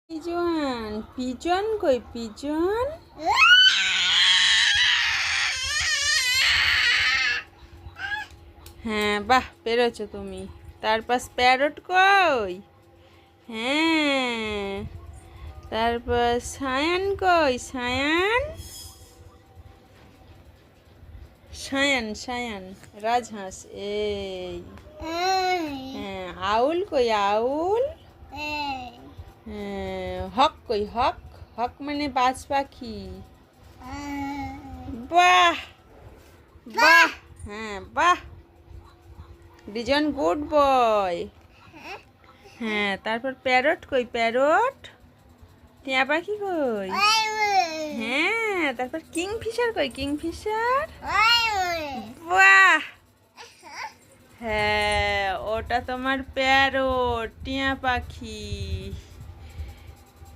Pigeon pigeon কই pigeon? হ্যাঁ বাহ পেরেছো তুমি। তারপর প্যারট কই? হ্যাঁ। তারপর সায়ান কই? সায়ান সায়ান সায়ান রাজহাঁস এই। হ্যাঁ আউল কই? আউল। হ্যাঁ হক কই? হক হক মানে বাজ পাখি। বাহ বাহ হ্যাঁ বাহ ডিজন গুড বয়। হ্যাঁ তারপর প্যারট কই? প্যারট। টিয়া পাখি কই? হ্যাঁ তারপর কিংফিশার কই? কিংফিশার। বাহ হ্যাঁ ওটা তোমার প্যারট টিয়া পাখি।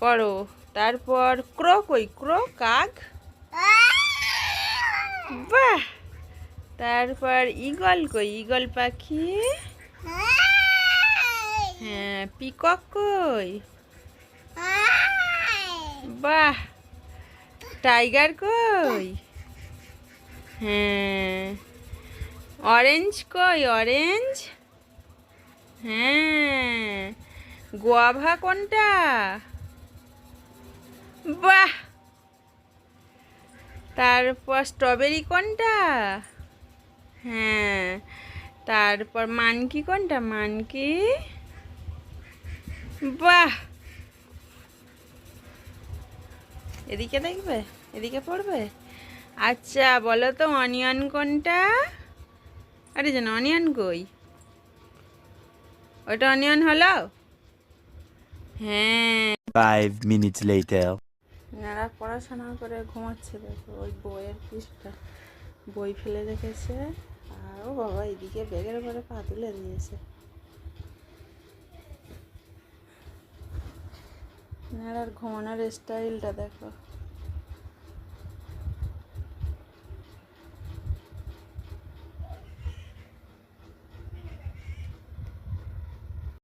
পড়ো। তারপর ক্রো কই? ক্রো কাক। বাহ তারপর ঈগল কই? ঈগল পাখি। হ্যাঁ পিকক কই? বাহ টাইগার কই? হ্যাঁ অরেঞ্জ কই? অরেঞ্জ। হ্যাঁ গোয়াভা কোনটা? বাহ তারপর স্ট্রবেরি কোনটা? হ্যাঁ তারপর মানকি কোনটা? মানকি। বাহ এদিকে দেখবে, এদিকে পড়বে। আচ্ছা বলো তো অনিয়ন কোনটা? আরে জানো অনিয়ন কই? ওটা অনিয়ন হলো। হ্যাঁ 5 minutes later. এরা পড়াশোনা করে ঘুমাচ্ছে দেখো ওই বইয়ের পৃষ্ঠা বই ফেলে রেখেছে। আর ও বাবা এদিকে ব্যাগের উপরে পা তুলে দিয়েছে। এনার ঘুমানোর স্টাইলটা দেখো।